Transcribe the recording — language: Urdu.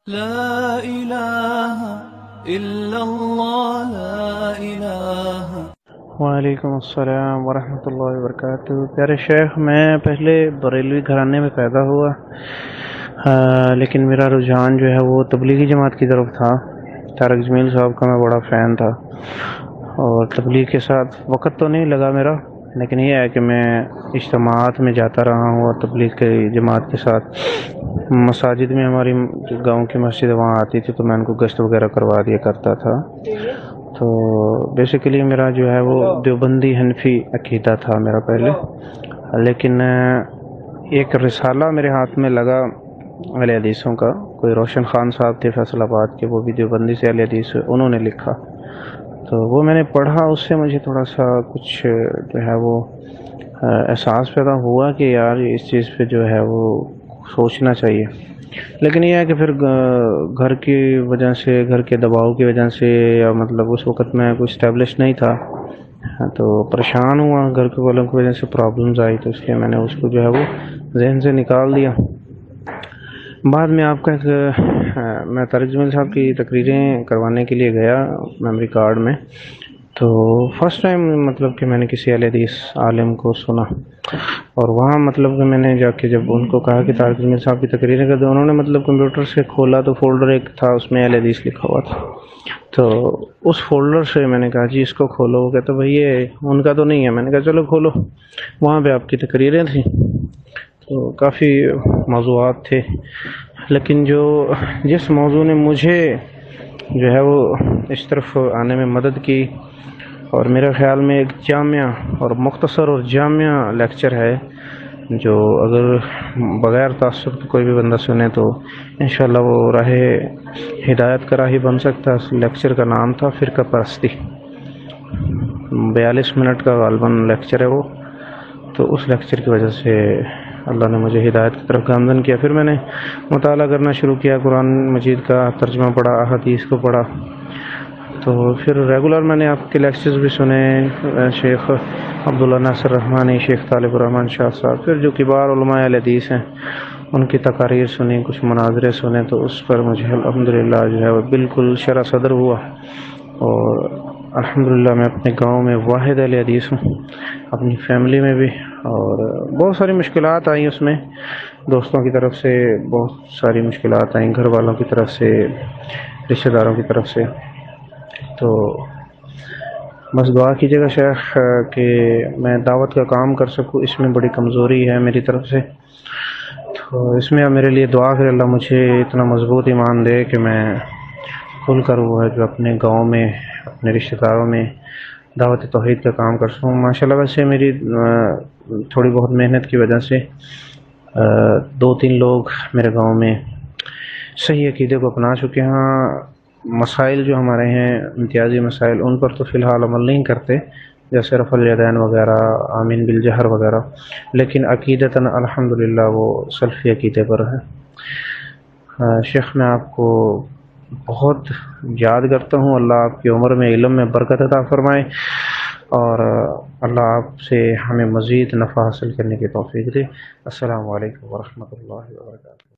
لا إله إلا الله لا إله. وعلیکم السلام ورحمۃ اللہ وبرکاتہ۔ پیارے شیخ، میں پہلے بریلوی گھرانے میں پیدا ہوا، لیکن میرا رجحان جو ہے وہ تبلیغی جماعت کی طرف تھا۔ طارق جمیل صاحب کا میں بڑا فین تھا، اور تبلیغ کے ساتھ وقت تو نہیں لگا میرا، لیکن یہ ہے کہ میں اجتماعات میں جاتا رہا ہوں، اور تبلیغ کی جماعت کے ساتھ مساجد میں ہماری جو گاؤں کی مسجد وہاں آتی تھی تو میں ان کو گشت وغیرہ کروا دیا کرتا تھا۔ تو بیسیکلی میرا جو ہے وہ دیوبندی حنفی عقیدہ تھا میرا پہلے، لیکن ایک رسالہ میرے ہاتھ میں لگا اہل حدیثوں کا، کوئی روشن خان صاحب تھے فیصل آباد کے، وہ بھی دیوبندی سے اہل حدیث، انہوں نے لکھا، تو وہ میں نے پڑھا۔ اس سے مجھے تھوڑا سا کچھ جو ہے وہ احساس پیدا ہوا کہ یار اس چیز پہ جو ہے وہ سوچنا چاہیے، لیکن یہ ہے کہ پھر گھر کی وجہ سے، گھر کے دباؤ کی وجہ سے، یا مطلب اس وقت میں کوئی اسٹیبلش نہیں تھا تو پریشان ہوا، گھر کے والوں کی وجہ سے پرابلمز آئی، تو اس لیے میں نے اس کو جو ہے وہ ذہن سے نکال دیا۔ بعد میں آپ کا میں طارق جمیل صاحب کی تقریریں کروانے کے لیے گیا میموری کارڈ میں، تو فرسٹ ٹائم مطلب کہ میں نے کسی اہل حدیث عالم کو سنا، اور وہاں مطلب کہ میں نے جا کے جب ان کو کہا کہ طارق جمیل صاحب کی تقریریں کر دو، انہوں نے مطلب کمپیوٹر سے کھولا تو فولڈر ایک تھا، اس میں اہل حدیث لکھا ہوا تھا، تو اس فولڈر سے میں نے کہا جی اس کو کھولو۔ وہ کہتا بھائی یہ ان کا تو نہیں ہے۔ میں نے کہا چلو کھولو، وہاں پہ آپ کی تقریریں تھیں، تو کافی موضوعات تھے، لیکن جس موضوع نے مجھے جو ہے وہ اس طرف آنے میں مدد کی، اور میرے خیال میں ایک جامع اور مختصر اور جامع لیکچر ہے جو اگر بغیر تعصب کے کوئی بھی بندہ سنے تو انشاءاللہ وہ راہ ہدایت کا راہی بن سکتا ہے۔ اس لیکچر کا نام تھا فرقہ پرستی، 42 منٹ کا غالباً لیکچر ہے وہ، تو اس لیکچر کی وجہ سے اللہ نے مجھے ہدایت کی طرف گامزن کیا۔ پھر میں نے مطالعہ کرنا شروع کیا، قرآن مجید کا ترجمہ پڑھا، احادیث کو پڑھا، تو پھر ریگولر میں نے آپ کے لیکچرز بھی سنے، شیخ عبداللہ ناصر رحمانی، شیخ طالب الرحمن شاہ صاحب، پھر جو کبار علماء اہل حدیث ہیں ان کی تقاریر سنی، کچھ مناظرے سنے، تو اس پر مجھے الحمدللہ جو ہے وہ بالکل شرح صدر ہوا، اور الحمدللہ میں اپنے گاؤں میں واحد اہل حدیث ہوں، اپنی فیملی میں بھی، اور بہت ساری مشکلات آئیں اس میں، دوستوں کی طرف سے بہت ساری مشکلات آئیں، گھر والوں کی طرف سے، رشتہ داروں کی طرف سے، تو بس دعا کیجیے گا شیخ کہ میں دعوت کا کام کر سکوں، اس میں بڑی کمزوری ہے میری طرف سے، تو اس میں میرے لیے دعا کرے اللہ مجھے اتنا مضبوط ایمان دے کہ میں کھل کر وہ ہے جو اپنے گاؤں میں، اپنے رشتہ داروں میں دعوت توحید کا کام کر سکوں۔ ماشاءاللہ ویسے میری تھوڑی بہت محنت کی وجہ سے 2-3 لوگ میرے گاؤں میں صحیح عقیدے کو اپنا چکے ہیں۔ مسائل جو ہمارے ہیں امتیازی مسائل، ان پر تو فی الحال عمل نہیں کرتے، جیسے رفع الیدین وغیرہ، آمین بالجہر وغیرہ، لیکن عقیدتاً الحمدللہ وہ سلفی عقیدے پر ہے۔ شیخ میں آپ کو بہت یاد کرتا ہوں، اللہ آپ کی عمر میں، علم میں برکت عطا فرمائے، اور اللہ آپ سے ہمیں مزید نفع حاصل کرنے کی توفیق دے۔ السلام علیکم ورحمۃ اللہ وبرکاتہ۔